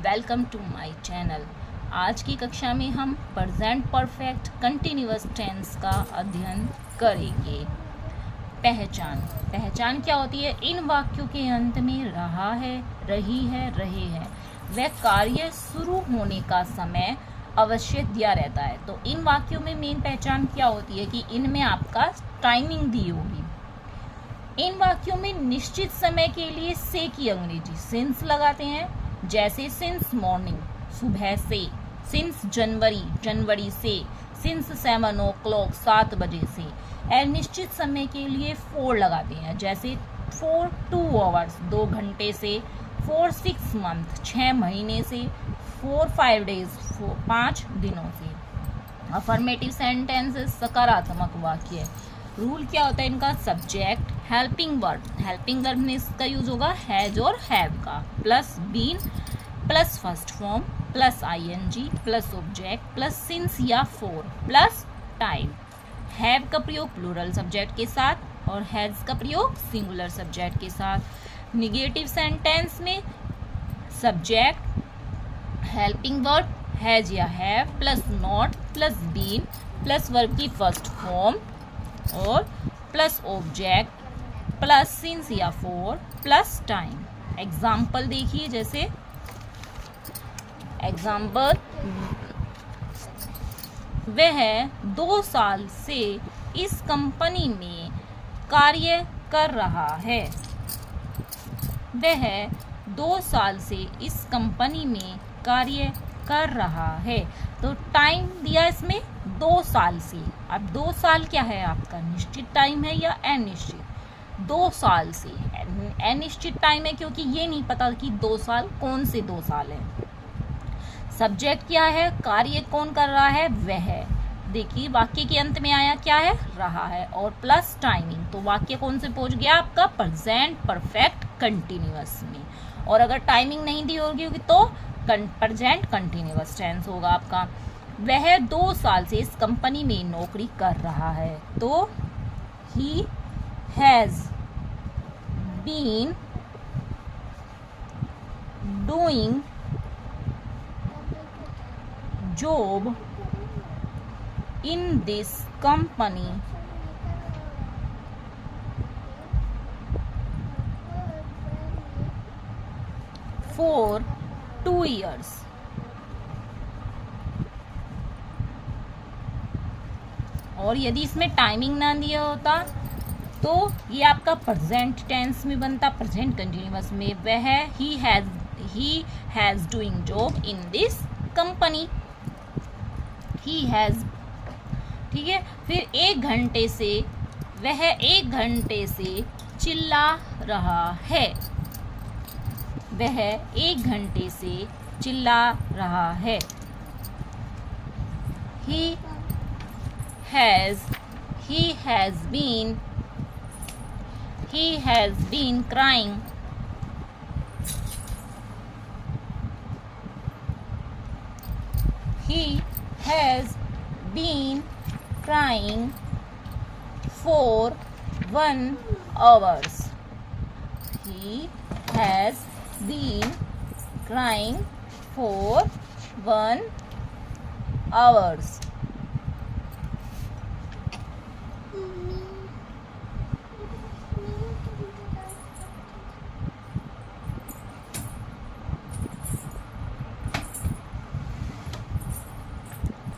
Welcome to my channel. आज की कक्षा में हम प्रेजेंट परफेक्ट कंटिन्यूअस टेंस का अध्ययन करेंगे। पहचान क्या होती है? इन वाक्यों के अंत में रहा है, रही है, रहे हैं वह कार्य शुरू होने का समय अवश्य दिया रहता है। तो इन वाक्यों में मेन पहचान क्या होती है कि इनमें आपका टाइमिंग दी होगी। इन वाक्यों में निश्चित समय के लिए से की अंग्रेजी सिंस लगाते हैं, जैसे सिंस मॉर्निंग सुबह से, सिंस जनवरी जनवरी से, सिंस 7 o'clock 7 बजे से। अनिश्चित समय के लिए फोर लगाते हैं, जैसे फॉर 2 hours 2 घंटे से, फॉर 6 months 6 महीने से, फॉर 5 days 5 दिनों से। अफर्मेटिव सेंटेंसेस सकारात्मक वाक्य। रूल क्या होता है इनका? सब्जेक्ट, हेल्पिंग वर्ब में इसका यूज होगा हैज और हैव का, plus been plus first form plus ING plus object plus since या फॉर प्लस टाइम। हैव का प्रयोग प्लूरल सब्जेक्ट के साथ और हैज का प्रयोग सिंगुलर सब्जेक्ट के साथ। निगेटिव सेंटेंस में सब्जेक्ट, हेल्पिंग वर्ब हैज या have plus not plus been plus verb की फर्स्ट फॉर्म और प्लस ऑब्जेक्ट प्लस सिंस या फॉर प्लस टाइम। एग्जाम्पल देखिए, जैसे एग्जाम्पल, वह 2 साल से इस कंपनी में कार्य कर रहा है। वह 2 साल से इस कंपनी में कार्य कर रहा है। तो टाइम दिया इसमें 2 साल से। अब 2 साल क्या है आपका? निश्चित टाइम है या अनिश्चित? 2 साल से अनिश्चित टाइम है, क्योंकि ये नहीं पता कि 2 साल कौन से 2 साल है। सब्जेक्ट क्या है? कार्य कौन कर रहा है? वह। देखिए वाक्य के अंत में आया क्या है? रहा है और प्लस टाइमिंग। तो वाक्य कौन से पहुंच गया आपका? प्रेजेंट परफेक्ट कंटिन्यूअस में। और अगर टाइमिंग नहीं दी होगी तो प्रेजेंट कंटिन्यूअस टेंस होगा आपका। वह 2 साल से इस कंपनी में नौकरी कर रहा है। तो he has been doing job in this company for 2 years. और यदि इसमें टाइमिंग ना दिया होता तो ये आपका प्रेजेंट टेंस में बनता, प्रेजेंट कंटिन्यूअस में। वह he has doing job in this company. He has, ठीक है। फिर 1 घंटे से, वह 1 घंटे से चिल्ला रहा है। वह 1 घंटे से चिल्ला रहा है। He has been crying. He has been crying for 1 hour. He has been crying for 1 hour.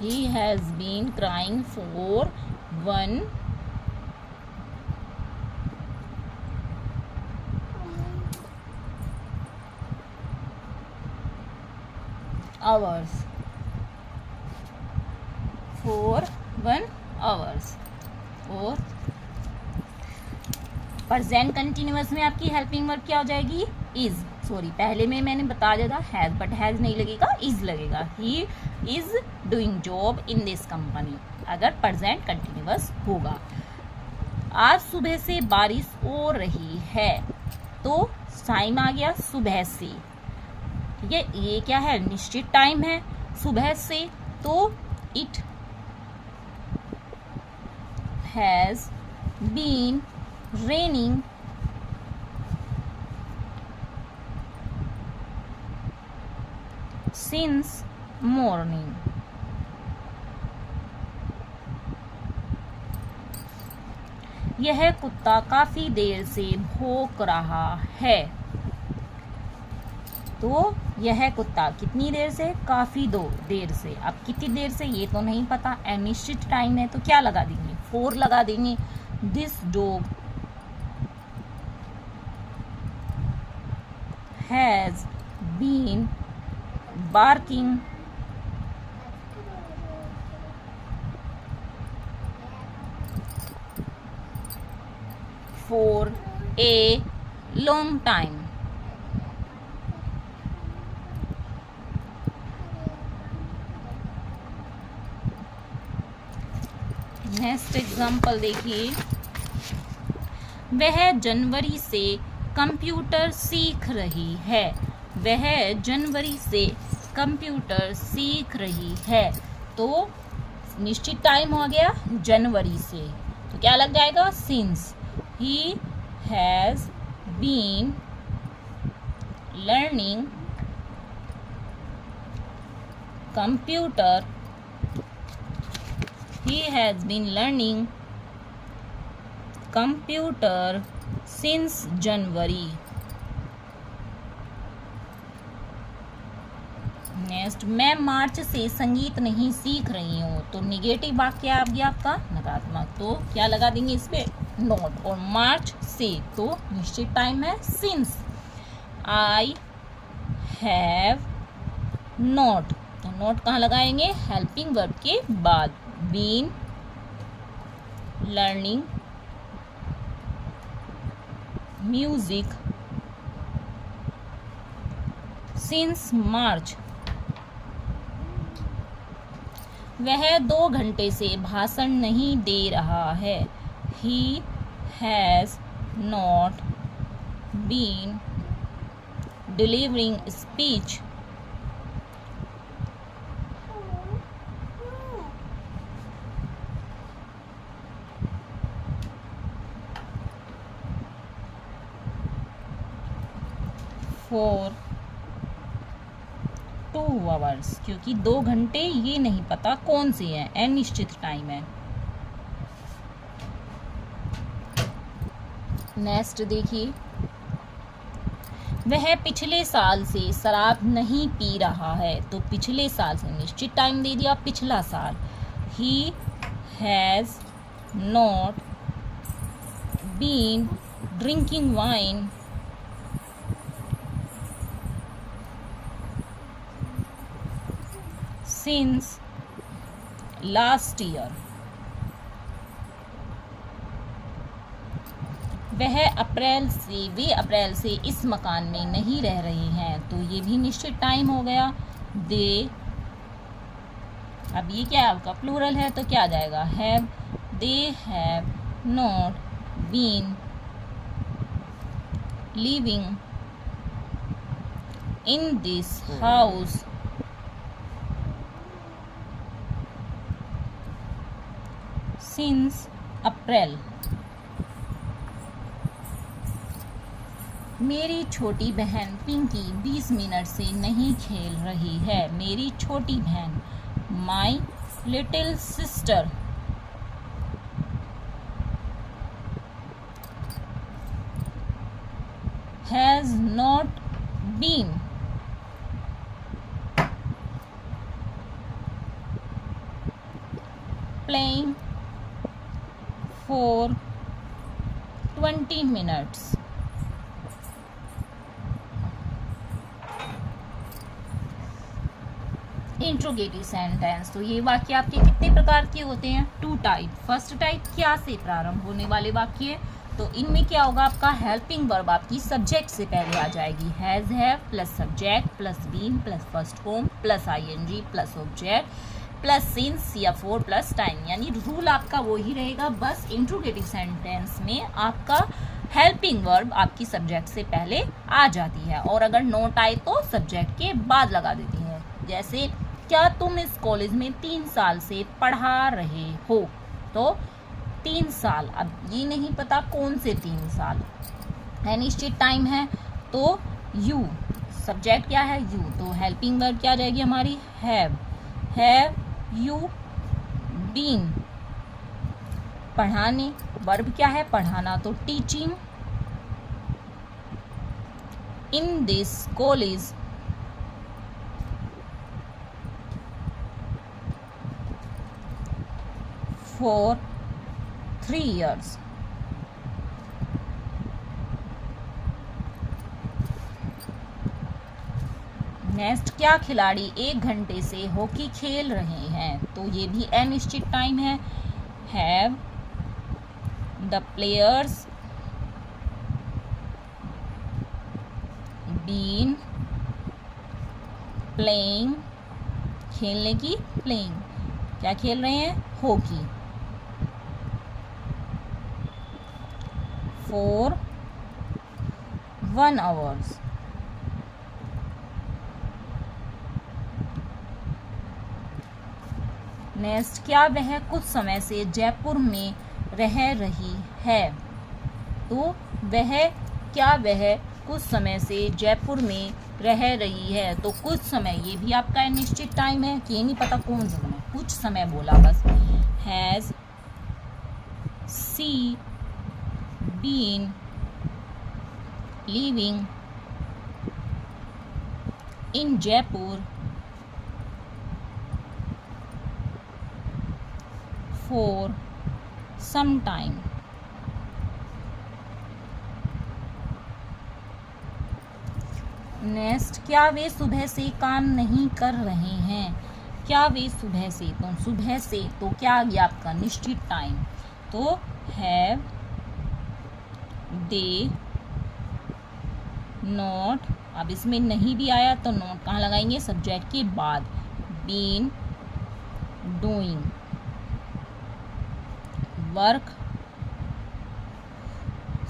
He has been crying for 1 hours. For 1 hours। और प्रेजेंट कंटिन्यूअस में आपकी हेल्पिंग वर्ब क्या हो जाएगी? इज। सॉरी, पहले में मैंने बता दिया था हैज, बट हैज नहीं लगेगा, इज लगेगा। He is doing job in this company अगर प्रेजेंट कंटिन्यूअस होगा। आज सुबह से बारिश हो रही है। तो टाइम आ गया सुबह से, ठीक है। ये क्या है? निश्चित टाइम है सुबह से। तो it has been raining since morning. यह कुत्ता काफी देर से भौंक रहा है। तो यह कुत्ता कितनी देर से, काफी देर से। अब कितनी देर से ये तो नहीं पता, अनिश्चित टाइम है, तो क्या लगा देंगे, 4 लगा देंगे। This dog has been barking for a long time। Next example देखिए, वह जनवरी से कंप्यूटर सीख रही है। वह जनवरी से कंप्यूटर सीख रही है। तो निश्चित टाइम हो गया जनवरी से, तो क्या लग जाएगा, since. He has been learning computer. He has been learning computer since January। Next, मैं मार्च से संगीत नहीं सीख रही हूँ। तो निगेटिव वाक्य आ गया आपका नकारात्मक, तो क्या लगा देंगे इस पे, नॉट। और मार्च से तो निश्चित टाइम है, सिंस। आई हैव नॉट, तो नॉट कहाँ लगाएंगे, हेल्पिंग वर्ब के बाद। Been learning music since March. वह 2 घंटे से भाषण नहीं दे रहा है। He has not been delivering speech. For 2 hours, क्योंकि 2 घंटे ये नहीं पता कौन से हैं, अनिश्चित टाइम है। नेक्स्ट देखिए, वह पिछले साल से शराब नहीं पी रहा है। तो पिछले साल से निश्चित टाइम दे दिया, पिछला साल। He has not been drinking wine since last year। वे अप्रैल से इस मकान में नहीं रह रहे हैं। तो ये भी निश्चित टाइम हो गया, दे। अब ये क्या है आपका प्लूरल है, तो क्या आ जाएगा, have. They have not been living in this house since April. मेरी छोटी बहन पिंकी 20 मिनट से नहीं खेल रही है। मेरी छोटी बहन, my little sister, has not been playing for 20 minutes। Interrogative sentence, तो ये वाक्य आपके कितने प्रकार के होते हैं, 2 टाइप। फर्स्ट टाइप क्या से प्रारंभ होने वाले वाक्य, तो इनमें क्या होगा, आपका हेल्पिंग वर्ब आपकी सब्जेक्ट से पहले आ जाएगी। Has, have plus subject plus been plus first form plus ING plus object plus since या फॉर प्लस टाइम। यानी रूल आपका वो ही रहेगा, बस इंट्रोगेटिव सेंटेंस में आपका हेल्पिंग वर्ब आपकी सब्जेक्ट से पहले आ जाती है, और अगर नॉट आए तो सब्जेक्ट के बाद लगा देती है। जैसे, क्या तुम इस कॉलेज में 3 साल से पढ़ा रहे हो। तो 3 साल, अब ये नहीं पता कौन से 3 साल, अनिश्चित टाइम है, तो यू सब्जेक्ट क्या है? यू, तो हेल्पिंग वर्ब क्या आ जाएगी हमारी? Have you been. पढ़ाने, वर्ब क्या है? पढ़ाना, तो teaching in this college for 3 years. Next, क्या खिलाड़ी 1 घंटे से हॉकी खेल रहे हैं? तो ये भी अनिश्चित टाइम है। Have the players been playing, खेलने की प्लेइंग, क्या खेल रहे हैं? Hockey, for 1 hour. नेक्स्ट, क्या वह कुछ समय से जयपुर में रह रही है? तो क्या वह कुछ समय से जयपुर में रह रही है? तो कुछ समय, ये भी आपका अनिश्चित टाइम है कि ये नहीं पता कौन सा समय, कुछ समय बोला बस। Has she been living in Jaipur for some time. Next, क्या वे सुबह से काम नहीं कर रहे हैं? क्या वे सुबह से, तो सुबह से तो क्या आ गया आपका निश्चित टाइम, तो हैव दे नॉट, अब इसमें नहीं भी आया तो नॉट कहाँ लगाएंगे? सब्जेक्ट के बाद। Been doing work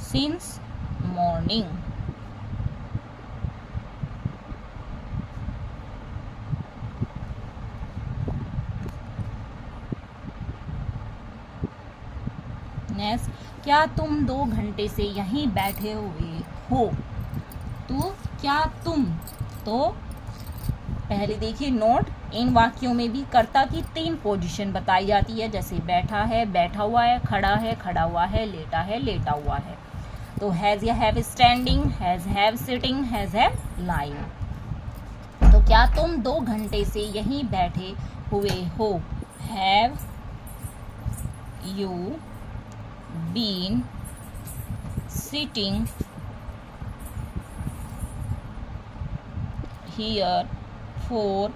since morning. Next, क्या तुम 2 घंटे से यहीं बैठे हुए हो? तो क्या तुम, तो पहले देखिए नोट, इन वाक्यों में भी कर्ता की 3 पोजीशन बताई जाती है, जैसे बैठा है, बैठा हुआ है, खड़ा हुआ है, लेटा हुआ है। तो हैज या have standing, have sitting, have lying. तो क्या तुम 2 घंटे से यहीं बैठे हुए हो? Have you been sitting here for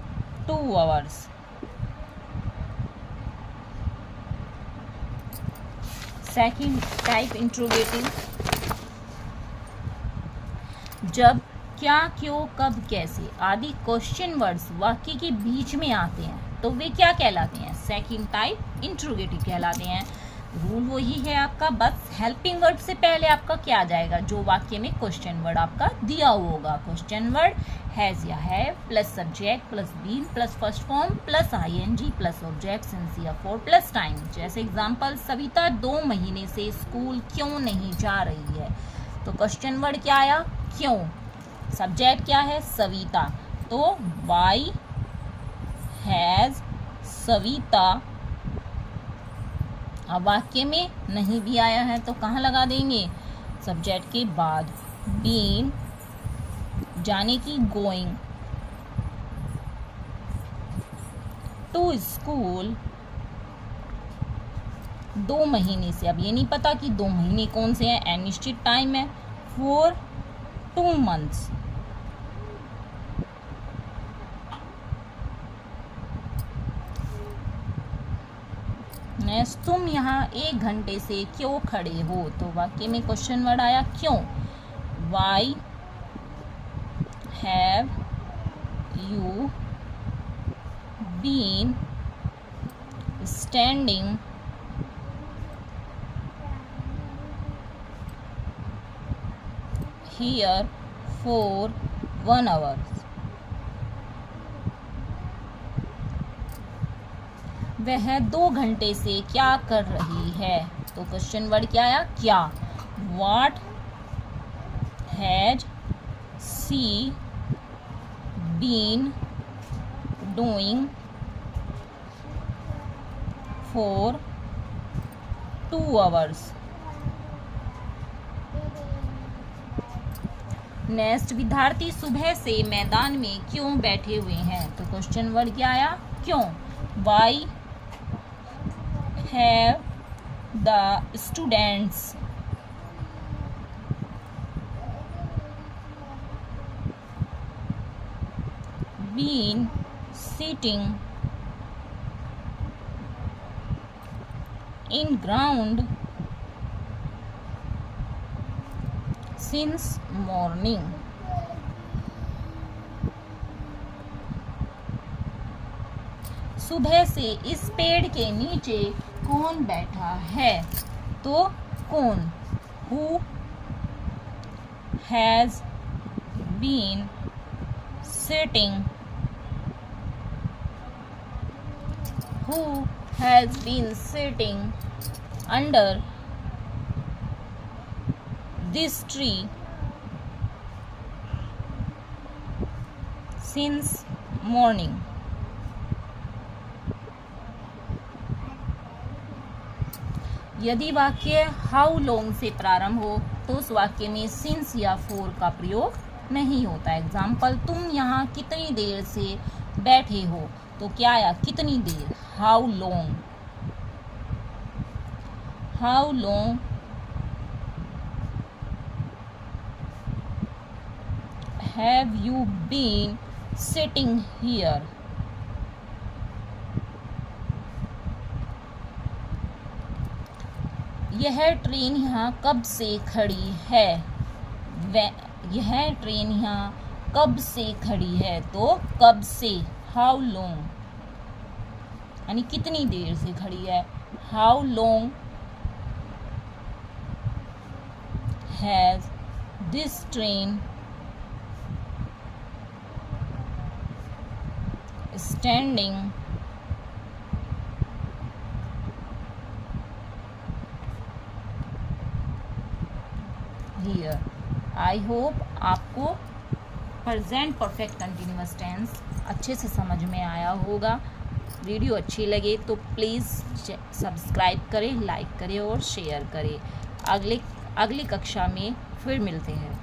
2 hours. Second type interrogative, जब, क्या, क्यों, कब, कैसे आदि क्वेश्चन वर्ड्स वाक्य के बीच में आते हैं तो वे क्या कहलाते हैं? सेकंड टाइप इंट्रोगेटिव कहलाते हैं। रूल वही है आपका, बस हेल्पिंग वर्ड से पहले आपका क्या आ जाएगा? जो वाक्य में क्वेश्चन वर्ड आपका दिया होगा। क्वेश्चन वर्ड हैज या have plus subject plus been plus first form plus ING plus object सिंसियर फॉर प्लस टाइम। जैसे एग्जांपल, सविता 2 महीने से स्कूल क्यों नहीं जा रही है? तो क्वेश्चन वर्ड क्या आया? क्यों। सब्जेक्ट क्या है? सविता, तो वाई हैज सविता। अब वाक्य में नहीं भी आया है तो कहाँ लगा देंगे? सब्जेक्ट के बाद। बीन जाने की, गोइंग टू स्कूल 2 महीने से, अब ये नहीं पता कि 2 महीने कौन से हैं, अनिश्चित टाइम है। For 2 months। तुम यहाँ 1 घंटे से क्यों खड़े हो? तो वाक्य में क्वेश्चन वर्ड आया क्यों। Why have you been standing here for 1 hour। वह 2 घंटे से क्या कर रही है? तो क्वेश्चन वर्ड क्या आया? क्या। What has she been doing for 2 hours. Next, विद्यार्थी सुबह से मैदान में क्यों बैठे हुए हैं? तो क्वेश्चन वर्ड क्या आया? क्यों. Why have the students been sitting in ground since morning. सुबह से इस पेड़ के नीचे कौन बैठा है? तो कौन? Who has been sitting? Who has been sitting under this tree since morning? यदि वाक्य हाउ लॉन्ग से प्रारंभ हो तो उस वाक्य में सिंस या फॉर का प्रयोग नहीं होता. एग्जाम्पल, तुम यहाँ कितनी देर से बैठे हो? तो क्या आया? कितनी देर. How long. How long have you been sitting here? यह ट्रेन यहाँ कब से खड़ी है? यह ट्रेन यहाँ कब से खड़ी है? तो कब से. हाउ लॉन्ग यानी कितनी देर से खड़ी है. How long has this train standing here. I hope आपको प्रेजेंट परफेक्ट कंटिन्यूअस टेंस अच्छे से समझ में आया होगा. वीडियो अच्छी लगे तो प्लीज़ सब्सक्राइब करें, लाइक करें और शेयर करें. अगली कक्षा में फिर मिलते हैं.